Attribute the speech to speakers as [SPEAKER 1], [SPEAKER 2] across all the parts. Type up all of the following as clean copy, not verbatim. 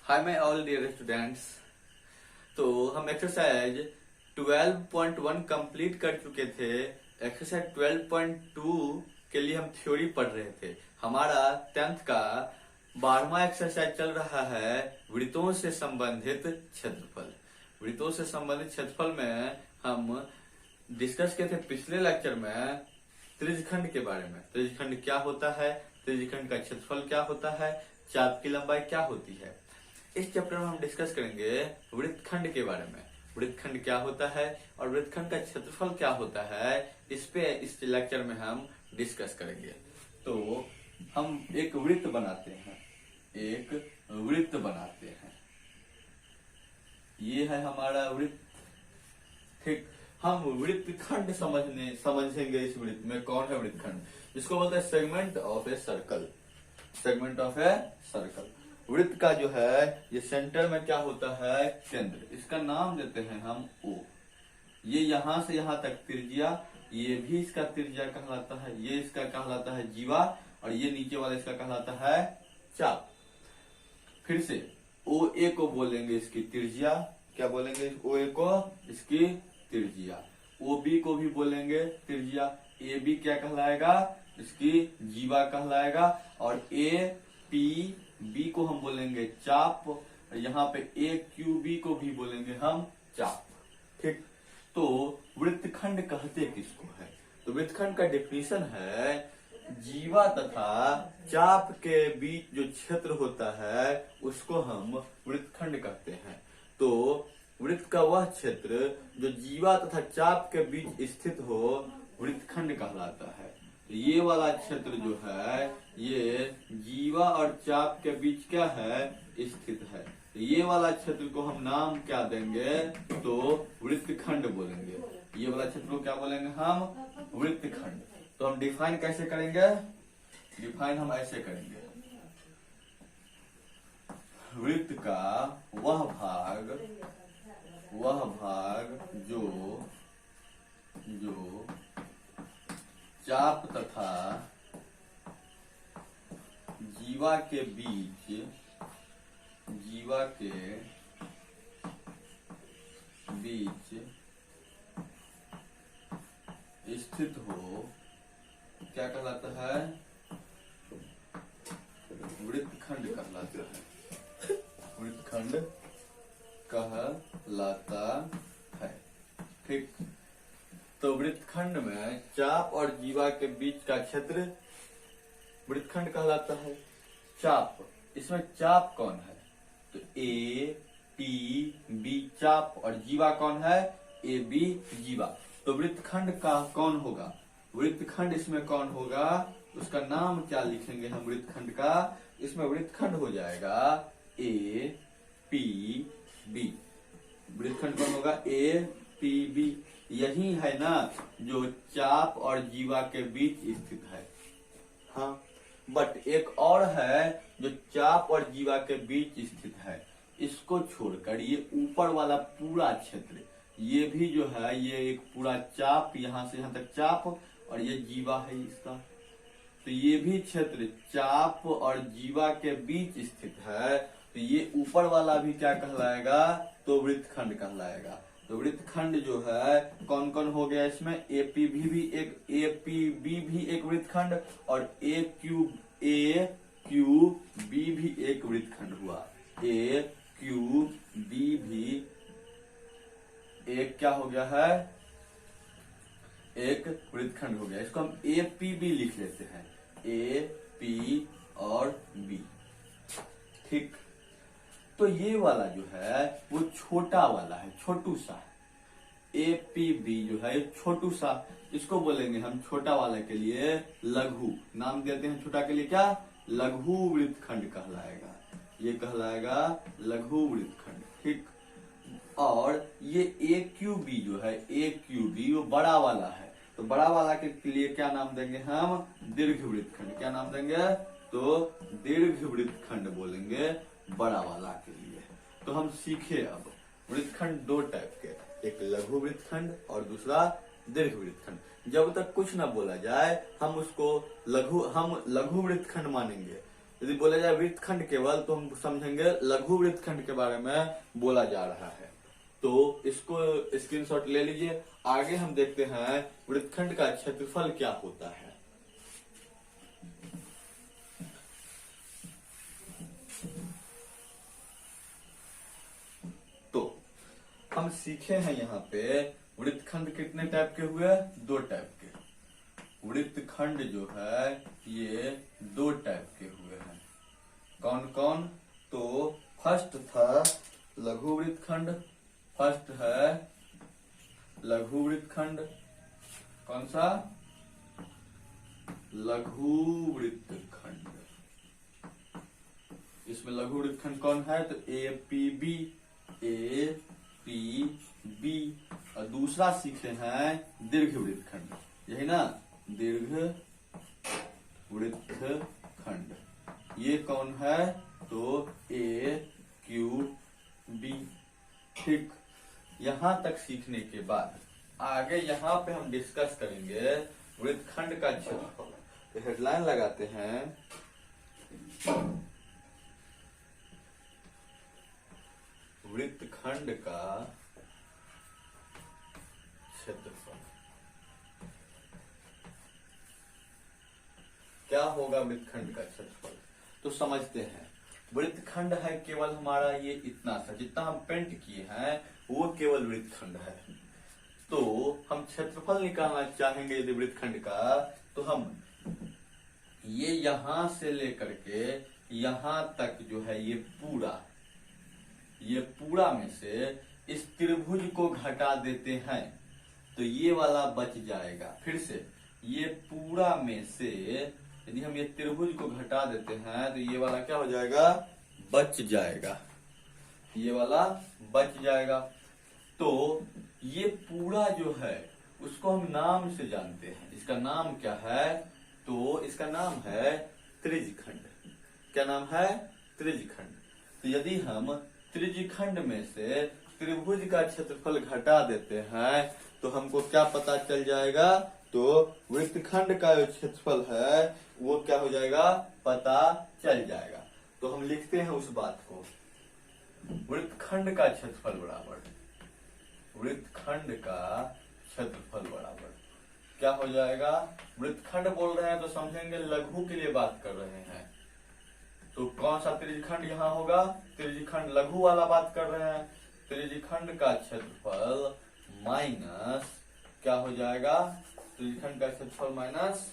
[SPEAKER 1] Hi my all dear students. तो हम exercise 12.1 complete कर चुके थे। एक्सरसाइज 12.2 के लिए हम थ्योरी पढ़ रहे थे। हमारा 10th का 12वां एक्सरसाइज चल रहा है वृत्तों से संबंधित क्षेत्रफल। वृत्तों से संबंधित क्षेत्रफल में हम डिस्कस किए थे पिछले लेक्चर में त्रिज्यखंड के बारे में। त्रिज्यखंड क्या होता है, त्रिज्यखंड का क्षेत्रफल क्या होता है, चाप की लंबाई क्या होती है। इस चैप्टर में हम डिस्कस करेंगे वृत्तखंड के बारे में। वृत्तखंड क्या होता है और वृत्तखंड का क्षेत्रफल क्या होता है, इस लेक्चर में हम डिस्कस करेंगे। तो हम एक वृत्त बनाते हैं, एक वृत्त बनाते हैं। ये है हमारा वृत्त। ठीक, हम वृत्तखंड समझेंगे। इस वृत्त में कौन है वृत्तखंड, जिसको बोलते हैं segment of a circle. Segment of a circle. वृत्त का जो है ये सेंटर में क्या होता है, केंद्र। इसका नाम देते हैं हम ओ। ये यहां से यहां तक त्रिज्या, ये भी इसका त्रिज्या कहलाता है, ये इसका कहलाता है जीवा, और ये नीचे वाला इसका कहलाता है चाप। फिर से ओ ए को बोलेंगे इसकी त्रिज्या, क्या बोलेंगे, ओ ए को इसकी त्रिज्या। ओ बी को भी बोलेंगे त्रिज्या। ए बी क्या कहलाएगा, इसकी जीवा कहलाएगा। और ए पी बी को हम बोलेंगे चाप। यहाँ पे ए क्यू बी को भी बोलेंगे हम चाप। ठीक, तो वृत्तखंड कहते किसको है, तो वृत्तखंड का डेफिनेशन है जीवा तथा चाप के बीच जो क्षेत्र होता है उसको हम वृत्तखंड कहते हैं। तो वृत्त का वह क्षेत्र जो जीवा तथा चाप के बीच स्थित हो वृत्तखंड कहलाता है। ये वाला क्षेत्र जो है ये जीवा और चाप के बीच क्या है, स्थित है। ये वाला क्षेत्र को हम नाम क्या देंगे, तो वृत्तखंड बोलेंगे। ये वाला क्षेत्र को क्या बोलेंगे हम, वृत्तखंड। तो हम डिफाइन कैसे करेंगे, डिफाइन हम ऐसे करेंगे, वृत्त का वह भाग जो चाप तथा जीवा के बीच स्थित हो क्या कहलाता है, वृत्तखंड कहलाता है। वृत्तखंड कहलाता है। ठीक, तो वृत्तखंड में चाप और जीवा के बीच का क्षेत्र वृत्तखंड कहलाता है। चाप, इसमें चाप कौन है, तो ए पी बी चाप, और जीवा कौन है, ए बी जीवा। तो वृत्तखंड का कौन होगा, वृत्तखंड इसमें कौन होगा, उसका नाम क्या लिखेंगे हम वृत्तखंड का, इसमें वृत्तखंड हो जाएगा ए पी बी। वृत्तखंड कौन होगा, ए पी बी। यही है ना जो चाप और जीवा के बीच स्थित है। हाँ, बट एक और है जो चाप और जीवा के बीच स्थित है। इसको छोड़कर ये ऊपर वाला पूरा क्षेत्र, ये भी जो है ये एक पूरा चाप, यहां से यहां तक चाप, और ये जीवा है इसका। तो ये भी क्षेत्र चाप और जीवा के बीच स्थित है। तो ये ऊपर वाला भी क्या कहलाएगा, तो वृत्तखंड कहलाएगा। तो वृत्तखंड जो है कौन कौन हो गया इसमें, ए पी बी भी एक वृत्तखंड, और ए क्यू बी भी एक वृत्तखंड हुआ। ए क्यू बी भी एक क्या हो गया है, एक वृत्तखंड हो गया। इसको हम ए पी बी लिख लेते हैं, ए पी और बी। ठीक, तो ये वाला जो है वो छोटा वाला है, छोटू सा। ए पी बी जो है छोटू सा, इसको बोलेंगे हम छोटा वाले के लिए लघु। नाम देते हैं छोटा के लिए क्या, लघु वृत्तखंड कहलाएगा। ये कहलाएगा लघु वृत्तखंड। ठीक, और ये ए क्यू बी जो है, ए क्यू बी वो बड़ा वाला है। तो बड़ा वाला के लिए क्या नाम देंगे हम, दीर्घ वृत्तखंड। क्या नाम देंगे, तो दीर्घ वृत्तखंड बोलेंगे बड़ा वाला के लिए। तो हम सीखे अब वृत्तखंड दो टाइप के, एक लघु वृत्तखंड और दूसरा दीर्घ वृत्तखंड। जब तक कुछ ना बोला जाए हम उसको लघु वृत्तखंड मानेंगे, यदि बोला जाए वृत्तखंड केवल तो हम समझेंगे लघु वृत्तखंड के बारे में बोला जा रहा है। तो इसको स्क्रीनशॉट ले लीजिए। आगे हम देखते हैं वृत्तखंड का क्षेत्रफल क्या होता है। तो हम सीखे हैं यहाँ पे वृत्तखंड कितने टाइप के हुए, 2 टाइप के। वृत्तखंड जो है ये 2 टाइप के हुए हैं। कौन कौन? तो फर्स्ट था लघु वृत्तखंड। फर्स्ट है लघु वृत्तखंड। कौन सा? लघु वृत्तखंड। इसमें लघु वृत्तखंड कौन है? तो APB, APB। और दूसरा सीखे हैं दीर्घ वृत्तखंड, यही ना, दीर्घ वृत्तखंड। ये कौन है? तो AQB। ठीक, यहां तक सीखने के बाद आगे यहां पे हम डिस्कस करेंगे वृत्तखंड का क्षेत्रफल। तो हेडलाइन लगाते हैं वृत्तखंड का क्षेत्रफल। क्या होगा वृत्तखंड का क्षेत्रफल? तो समझते हैं। वृत्तखंड है केवल हमारा ये इतना सा, जितना हम पेंट किए हैं वो केवल वृत्तखंड है। तो हम क्षेत्रफल निकालना चाहेंगे यदि वृत्तखंड का, तो हम ये यहां से लेकर के यहां तक जो है ये पूरा में से इस त्रिभुज को घटा देते हैं तो ये वाला बच जाएगा। फिर से ये पूरा में से यदि हम ये त्रिभुज को घटा देते हैं तो ये वाला क्या हो जाएगा? बच जाएगा। ये वाला बच जाएगा। तो ये पूरा जो है उसको हम नाम से जानते हैं। इसका नाम क्या है? तो इसका नाम है त्रिज्यखंड। क्या नाम है? त्रिज्यखंड। तो यदि हम त्रिज्यखंड में से त्रिभुज का क्षेत्रफल घटा देते हैं तो हमको क्या पता चल जाएगा? तो वृत्तखंड का जो क्षेत्रफल है वो क्या हो जाएगा? पता चल जाएगा। तो हम लिखते हैं उस बात को, वृत्तखंड का क्षेत्रफल बराबर क्या हो जाएगा? वृत्तखंड बोल रहे हैं तो समझेंगे लघु के लिए बात कर रहे हैं। तो कौन सा त्रिज्यखंड यहाँ होगा? त्रिज्यखंड लघु वाला बात कर रहे हैं। त्रिज्यखंड का क्षेत्रफल माइनस क्या हो जाएगा? त्रिज्यखंड का क्षेत्रफल माइनस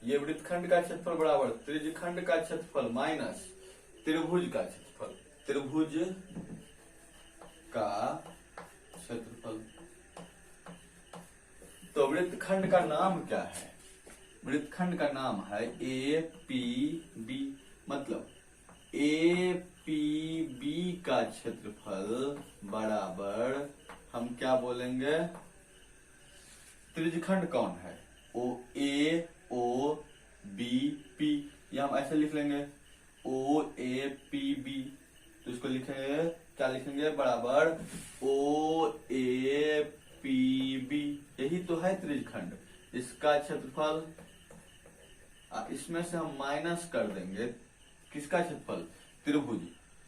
[SPEAKER 1] ये वृत्तखंड का क्षेत्रफल बराबर त्रिज्यखंड का क्षेत्रफल माइनस त्रिभुज का क्षेत्रफल। त्रिभुज का क्षेत्रफल। तो वृत्तखंड का नाम क्या है? वृत्तखंड का नाम है APB। मतलब APB का क्षेत्रफल बराबर हम क्या बोलेंगे? त्रिज्यखंड कौन है? OAOBP। ये हम ऐसे लिख लेंगे OAPB। तो इसको लिखेंगे, क्या लिखेंगे? बराबर OAPB। यही तो है त्रिज्यखंड। इसका क्षेत्रफल इसमें से हम माइनस कर देंगे किसका क्षेत्रफल? त्रिभुज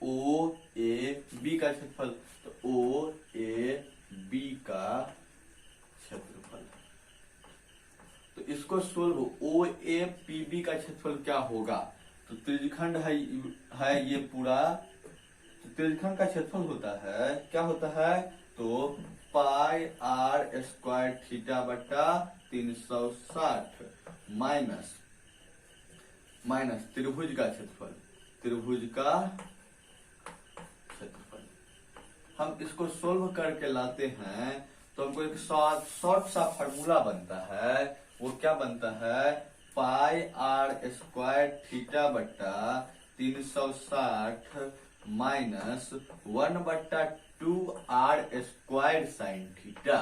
[SPEAKER 1] OAB का क्षेत्रफल। तो OAB का क्षेत्रफल। तो इसको सोल्व, OAPB का क्षेत्रफल क्या होगा? तो त्रिज्यखंड है ये पूरा। तो त्रिज्यखंड का क्षेत्रफल होता है, क्या होता है? तो पाई r स्क्वायर थीटा बटा 360 माइनस त्रिभुज का क्षेत्रफल। हम इसको सोल्व करके लाते हैं तो हमको एक शॉर्ट सा फार्मूला बनता है। वो क्या बनता है? पाई r स्क्वायर थीटा बटा 360 minus 1/2r square sine theta.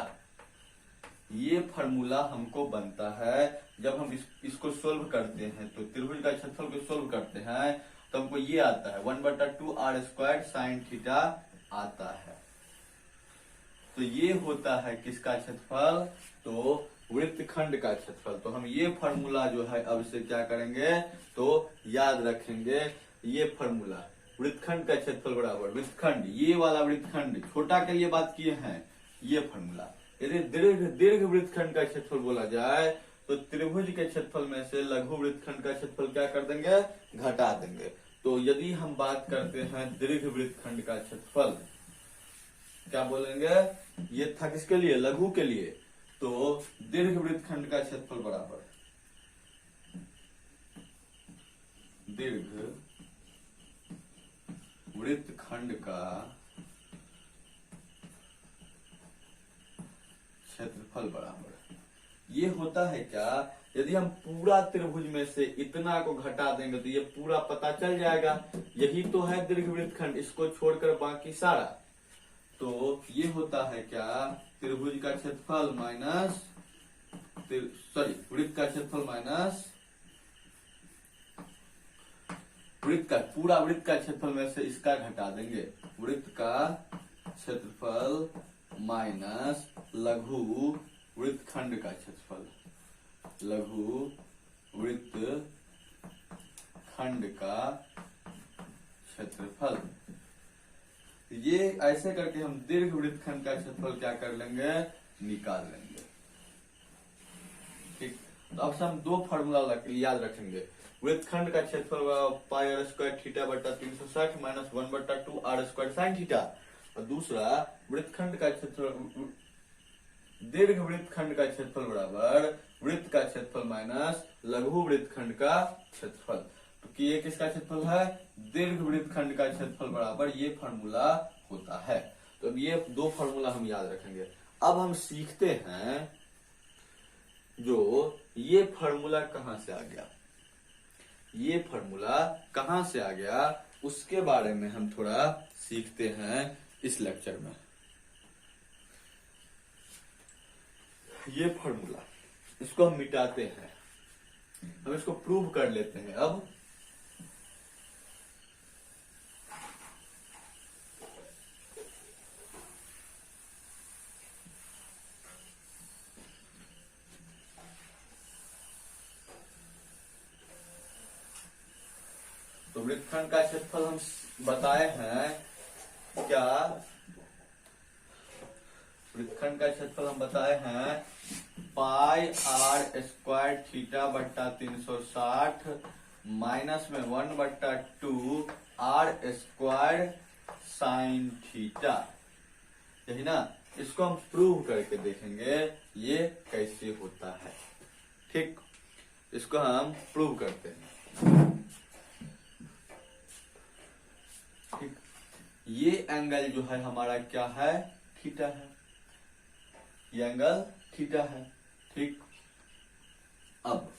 [SPEAKER 1] ये फार्मूला हमको बनता है जब हम इसको सोल्व करते हैं। तो त्रिभुज का क्षेत्रफल को सोल्व करते हैं तो हमको ये आता है 1/2r स्क्वायर साइन थीटा आता है। तो ये होता है किसका क्षेत्रफल? तो वृत्तखंड का क्षेत्रफल। तो हम ये फॉर्मूला जो है अब से क्या करेंगे तो याद रखेंगे। ये फॉर्मूला वृत्तखंड का क्षेत्रफल बराबर वृत्तखंड, ये वाला वृत्तखंड छोटा के लिए बात किए हैं, ये फॉर्मूला। यदि दीर्घ वृत्तखंड का क्षेत्रफल बोला जाए तो त्रिभुज के क्षेत्रफल में से लघु वृत्तखंड का क्षेत्रफल क्या कर देंगे, घटा देंगे। तो यदि हम बात करते हैं दीर्घ वृत्तखंड का क्षेत्रफल, क्या बोलेंगे, ये था किसके लिए, लघु के लिए। तो दीर्घ वृत्तखंड का क्षेत्रफल बराबर दीर्घ वृत्तखंड का क्षेत्रफल बराबर ये होता है क्या, यदि हम पूरा त्रिभुज में से इतना को घटा देंगे तो ये पूरा पता चल जाएगा। यही तो है दीर्घ वृत्तखंड, इसको छोड़कर बाकी सारा। तो ये होता है क्या, त्रिभुज का क्षेत्रफल माइनस वृत्त का क्षेत्रफल माइनस पूरा वृत्त का क्षेत्रफल में से इसका घटा देंगे। वृत्त का क्षेत्रफल माइनस लघु वृत्तखंड का क्षेत्रफल, लघु वृत्तखंड का क्षेत्रफल। ये ऐसे करके हम दीर्घ वृत्तखंड का क्षेत्रफल क्या कर लेंगे, निकाल लेंगे। ठीक, तो अब से हम दो फॉर्मूला याद रखेंगे। वृत्तखंड का क्षेत्रफल पाई आर स्क्वायर थीटा बटा 360 minus 1/2 are square sine theta, और दूसरा वृत्तखंड का क्षेत्रफल दीर्घ वृत्तखंड का क्षेत्रफल बराबर वृत्त का क्षेत्रफल माइनस लघु वृत्तखंड का क्षेत्रफल। तो कि ये किसका क्षेत्रफल है, दीर्घ वृत्तखंड का क्षेत्रफल बराबर ये फॉर्मूला होता है। तो अब ये दो फॉर्मूला हम याद रखेंगे। अब हम सीखते हैं जो ये फॉर्मूला कहां से आ गया, ये फॉर्मूला कहां से आ गया उसके बारे में हम थोड़ा सीखते हैं इस लेक्चर में। ये फॉर्मूला, इसको हम मिटाते हैं, हम इसको प्रूव कर लेते हैं। अब तो वृत्तखंड का क्षेत्रफल हम बताए हैं क्या, वृत्तखंड का क्षेत्रफल हम बताए हैं पाई आर स्क्वायर थीटा बट्टा 360 माइनस में 1/2 आर स्क्वायर साइन थीटा, यही ना। इसको हम प्रूव करके देखेंगे ये कैसे होता है। ठीक, इसको हम प्रूव करते हैं। ठीक, ये एंगल जो है हमारा क्या है, थीटा है, ये एंगल थीटा है। ठीक, अब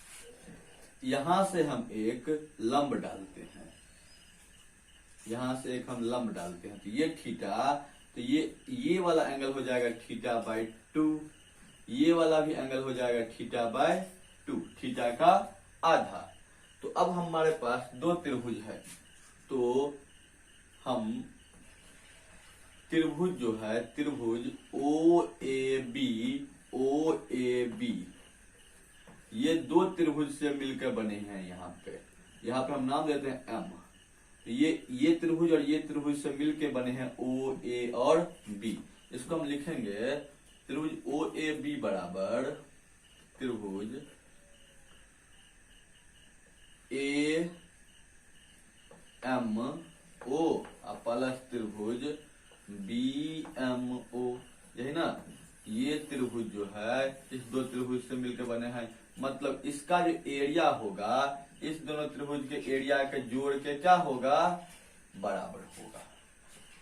[SPEAKER 1] यहां से हम एक लंब डालते हैं, यहां से एक हम लंब डालते हैं, तो ये थीटा, तो ये वाला एंगल हो जाएगा थीटा बाई 2, ये वाला भी एंगल हो जाएगा थीटा बाई 2, थीटा का आधा। तो अब हमारे पास दो त्रिभुज है, तो हम त्रिभुज जो है, त्रिभुज OAB, ये दो त्रिभुज से मिलकर बने हैं। यहाँ पे हम नाम देते हैं M। तो ये त्रिभुज और ये त्रिभुज से मिलकर बने हैं OA और B। इसको हम लिखेंगे त्रिभुज OAB बराबर त्रिभुज AMO प्लस त्रिभुज BMO, यही ना। ये त्रिभुज जो है इस दो त्रिभुज से मिलकर बने हैं, मतलब इसका जो एरिया होगा इस दोनों त्रिभुज के एरिया के जोड़ के क्या होगा, बराबर होगा,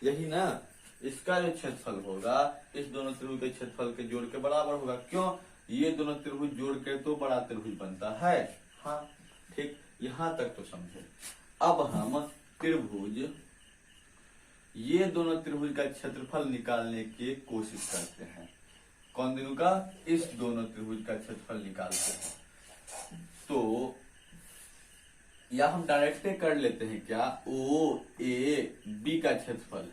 [SPEAKER 1] यही ना। इसका जो क्षेत्रफल होगा इस दोनों त्रिभुज के क्षेत्रफल के जोड़ के बराबर होगा। क्यों, ये दोनों त्रिभुज जोड़ के तो बड़ा त्रिभुज बनता है। हाँ ठीक, यहां तक तो समझे। अब हम त्रिभुज, ये दोनों त्रिभुज का क्षेत्रफल निकालने की कोशिश करते हैं। कौन दोनों का, इस दोनों त्रिभुज का क्षेत्रफल निकालते हैं। तो या हम डायरेक्ट कर लेते हैं क्या, OAB का क्षेत्रफल,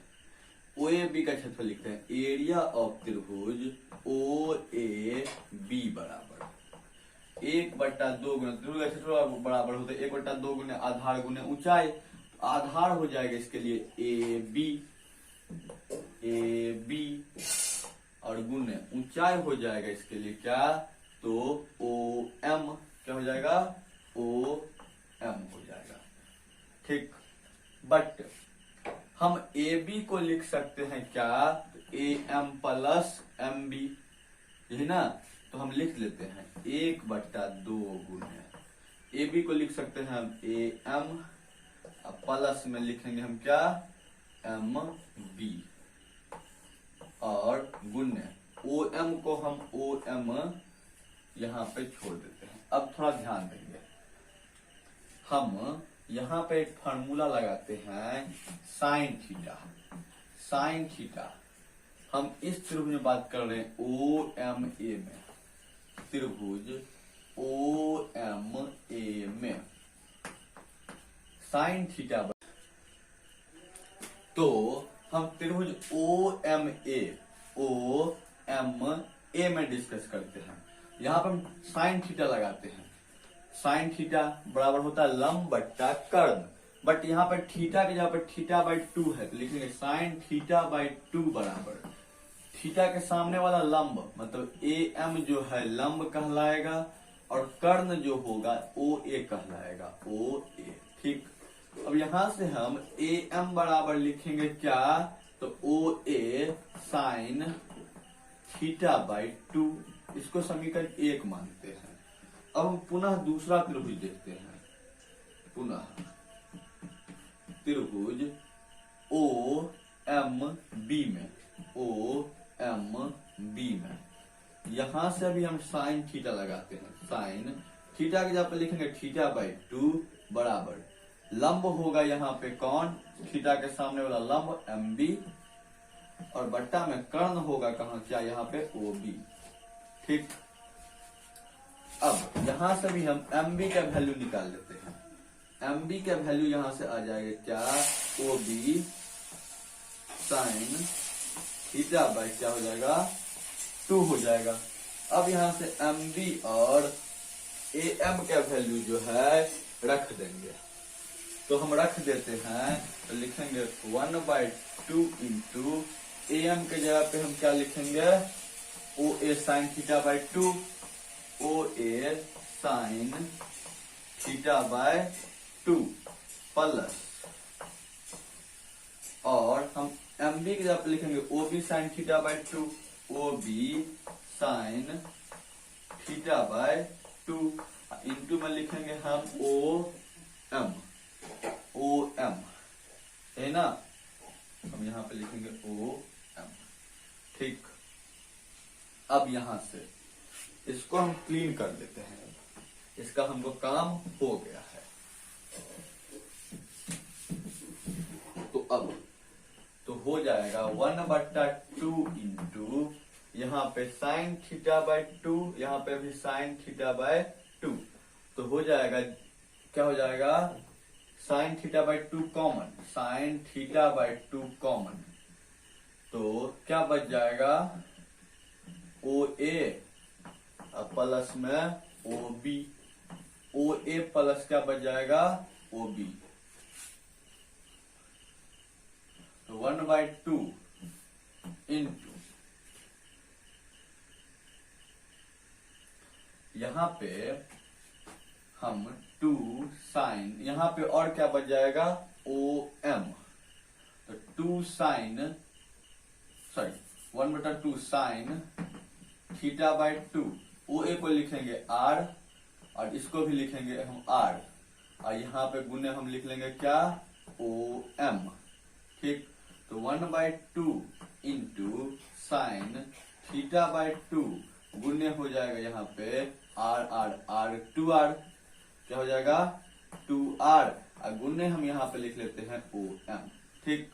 [SPEAKER 1] ओ ए बी का क्षेत्रफल लिखते हैं। एरिया ऑफ त्रिभुज ओ ए बी बराबर 1/2 गुना त्रिभुज का क्षेत्रफल बराबर होता है 1/2 गुने आधार गुने ऊंचाई। आधार हो जाएगा इसके लिए ए बी और गुने ऊंचाई हो जाएगा इसके लिए क्या, तो ओ एम। क्या हो जाएगा, ओ एम हो जाएगा। ठीक, बट हम ए बी को लिख सकते हैं क्या, A M plus M B, यही ना। तो हम लिख लेते हैं 1/2 गुने ए बी को लिख सकते हैं हम ए एम, प्लस में लिखेंगे हम क्या, एम बी, और गुने ओ एम को हम ओ एम यहां पे छोड़ देते हैं। अब थोड़ा ध्यान देंगे, हम यहां पे एक फार्मूला लगाते हैं साइन थीटा। साइन थीटा हम इस त्रिभुज में बात कर रहे हैं ओ एम ए में, त्रिभुज ओ एम ए में साइन थीटा। तो हम त्रिभुज ओ एम ए में डिस्कस करते हैं। यहां पर हम साइन थीटा लगाते हैं। साइन थीटा बराबर होता है लंब बट्टा कर्ण, बट यहाँ पर थीटा के जगह पर θ/2 है, तो लिखेंगे साइन θ/2 बराबर थीटा के सामने वाला लंब मतलब ए एम जो है लंब कहलाएगा, और कर्ण जो होगा ओ ए कहलाएगा, ओ ए। ठीक, अब यहां से हम ए एम बराबर लिखेंगे क्या, तो ओ ए साइन θ/2, इसको समीकरण 1 मानते हैं। अब हम पुनः दूसरा त्रिभुज देखते हैं। पुनः त्रिभुज ओ एम बी में, ओ एम बी में यहां से अभी हम साइन थीटा लगाते हैं। साइन थीटा के जगह पे लिखेंगे θ/2 बराबर लंब होगा यहाँ पे कौन, थीटा के सामने वाला लंब एम बी, और बट्टा में कर्ण होगा कहाँ, क्या यहाँ पे ओ बी। ठीक, अब यहां से भी हम एम बी का वैल्यू निकाल लेते हैं। एम बी का वैल्यू यहां से आ जाएगा क्या, ओ बी साइन θ/, क्या हो जाएगा, 2 हो जाएगा। अब यहां से एम बी और ए एम का वैल्यू जो है रख देंगे, तो हम रख देते हैं, तो लिखेंगे 1/2 इंटू ए एम के जगह पे हम क्या लिखेंगे, O A sine θ/2, O A sine θ/2 plus, और हम एम बी की जगह पे लिखेंगे O B sine θ/2, O B sine θ/2 into में लिखेंगे हम ओ एम, है ना। हम यहां पे लिखेंगे ओ एम। ठीक, अब यहां से इसको हम क्लीन कर देते हैं, इसका हमको काम हो गया है। तो अब तो हो जाएगा 1/2 इंटू यहाँ पे साइन θ/2, यहाँ पे भी साइन θ/2, तो हो जाएगा, क्या हो जाएगा, साइन θ/2 कॉमन, साइन θ/2 कॉमन, तो क्या बच जाएगा, ओ ए प्लस में ओ बी, ओ ए प्लस क्या बच जाएगा, ओ बी, तो 1/2 इंटू यहां पे हम 2 साइन, यहां पे और क्या बच जाएगा, ओ एम, तो 2 साइन, सॉरी 1/2 साइन θ/2, ओ ए को लिखेंगे आर, और इसको भी लिखेंगे हम आर, और यहाँ पे गुने हम लिख लेंगे क्या, ओ एम। ठीक, तो 1/2 इंटू साइन θ/2 गुने हो जाएगा यहाँ पे आर 2r, क्या हो जाएगा, 2r, और गुने हम यहाँ पे लिख लेते हैं ओ एम। ठीक,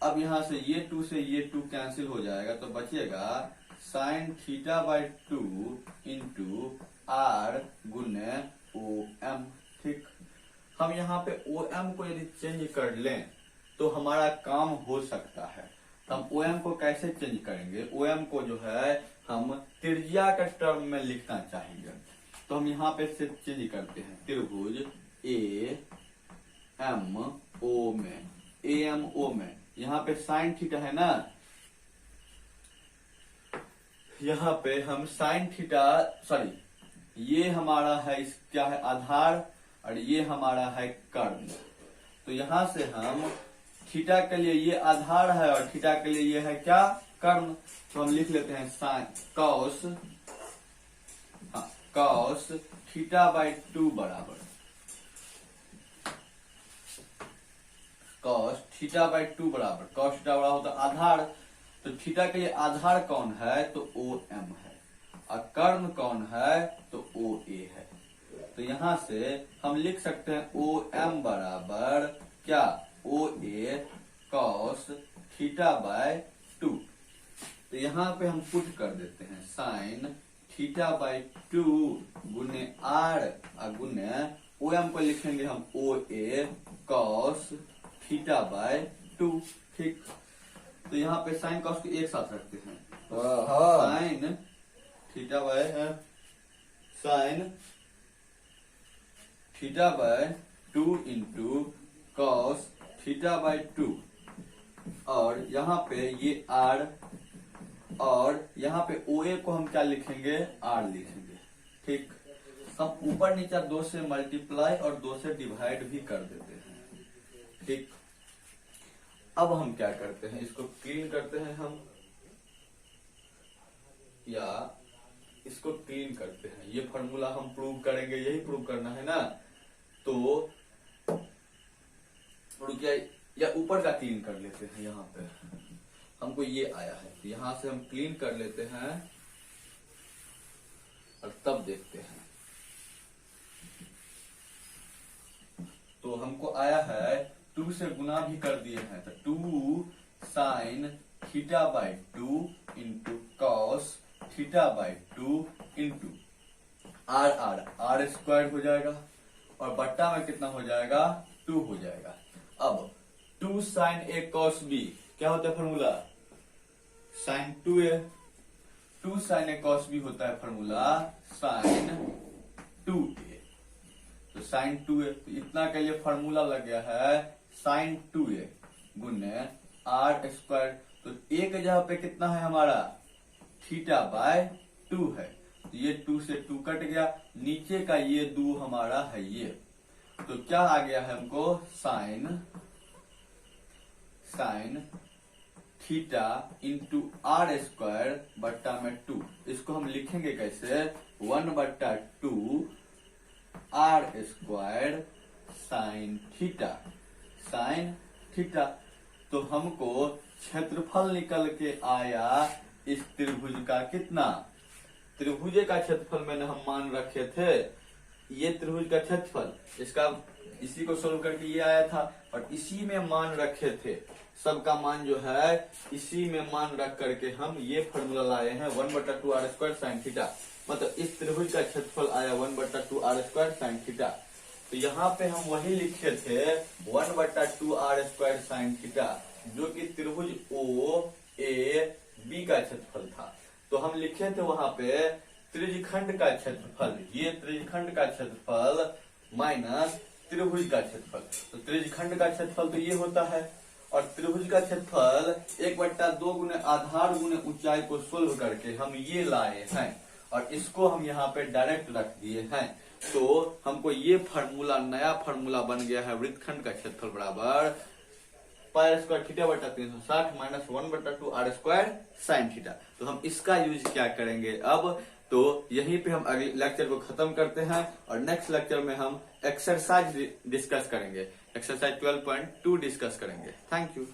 [SPEAKER 1] अब यहां से ये 2 कैंसिल हो जाएगा, तो बचेगा साइन θ/2 इंटू आर गुने ओ एम। ठीक, हम यहाँ पे ओ एम को यदि चेंज कर लें तो हमारा काम हो सकता है। तो हम OM को कैसे चेंज करेंगे, OM को जो है हम त्रिज्या के टर्म में लिखना चाहेंगे। तो हम यहाँ पे से चेंज करते हैं, त्रिभुज AMO में, AMO में यहाँ पे साइन थीटा है ना, यहाँ पे हम साइन थीटा, सॉरी ये हमारा है इस क्या है आधार और ये हमारा है कर्ण। तो यहां से हम थीटा के लिए ये आधार है और थीटा के लिए ये है क्या कर्ण। तो हम लिख लेते हैं साइन कॉस थीटा बाई 2 बराबर कॉस थीटा बाई 2 बराबर कॉस थीटा बराबर होता है आधार। तो थीटा के लिए आधार कौन है तो OM है और कर्ण कौन है तो OA है। तो यहां से हम लिख सकते हैं OM बराबर क्या OA कॉस थीटा बाय 2। तो यहाँ पे हम पुट कर देते हैं साइन थीटा बाय 2 गुने R और गुने OM को लिखेंगे हम OA कॉस थीटा बाय 2। ठीक, तो यहाँ पे साइन कॉस को एक साथ रखते हैं, sine theta by sine theta by 2 into cos theta by 2 और यहाँ पे ये R और यहाँ पे OA को हम क्या लिखेंगे R लिखेंगे। ठीक, हम ऊपर नीचे 2 से मल्टीप्लाई और 2 से डिवाइड भी कर देते हैं। ठीक, अब हम क्या करते हैं, इसको क्लीन करते हैं हम, या इसको क्लीन करते हैं। ये फॉर्मूला हम प्रूव करेंगे, यही प्रूव करना है ना। तो रुकिए, या ऊपर का क्लीन कर लेते हैं। यहाँ पे हमको ये आया है, तो यहां से हम क्लीन कर लेते हैं और तब देखते हैं। तो हमको आया है 2 से गुना भी कर दिए हैं, तो 2 sine theta by 2 into cos theta by 2 into are square हो जाएगा और बट्टा में कितना हो जाएगा 2 हो जाएगा। अब 2 साइन ए कॉस बी क्या होता है फॉर्मूला, साइन 2a, 2 साइन ए कॉस बी होता है फॉर्मूला साइन 2a। तो साइन 2a, तो इतना के लिए फॉर्मूला लग गया है साइन 2a गुने आर स्क्वायर। तो a के जगह पे कितना है हमारा थीटा बाय 2 है, तो ये 2 से 2 कट गया, नीचे का ये 2 हमारा है ये। तो क्या आ गया है हमको sine theta into are square बट्टा में 2। इसको हम लिखेंगे कैसे 1/2 आर स्क्वायर साइन थीटा। तो हमको क्षेत्रफल निकल के आया इस त्रिभुज का कितना, त्रिभुज का क्षेत्रफल मैंने हम मान रखे थे, ये त्रिभुज का क्षेत्रफल, इसका इसी को सोल्व करके ये आया था और इसी में मान रखे थे, सबका मान जो है इसी में मान रख करके हम ये फॉर्मूला लाए हैं 1/2 आर स्क्वायर साइन थीटा। मतलब इस त्रिभुज का क्षेत्रफल आया 1/2 आर स्क्वायर साइन थीटा। तो यहाँ पे हम वही लिखे थे 1/2 आर स्क्वायर साइन थीटा, जो कि त्रिभुज OAB का क्षेत्रफल था। तो हम लिखे थे वहां पे त्रिज्यखंड का क्षेत्रफल, ये त्रिज्यखंड का क्षेत्रफल माइनस त्रिभुज का क्षेत्रफल। तो त्रिज्यखंड का क्षेत्रफल तो ये होता है और त्रिभुज का क्षेत्रफल 1/2 गुने आधार गुने ऊंचाई को सोल्व करके हम ये लाए हैं और इसको हम यहाँ पे डायरेक्ट रख दिए हैं। तो हमको ये फार्मूला, नया फार्मूला बन गया है वृत्तखंड का क्षेत्रफल बराबर पाई स्क्वायर थीटा बटा 360 minus 1/2 are square sine theta. तो हम इसका यूज क्या करेंगे अब, तो यहीं पे हम अगले लेक्चर को खत्म करते हैं और नेक्स्ट लेक्चर में हम एक्सरसाइज डिस्कस करेंगे, एक्सरसाइज 12.2 डिस्कस करेंगे। Thank you.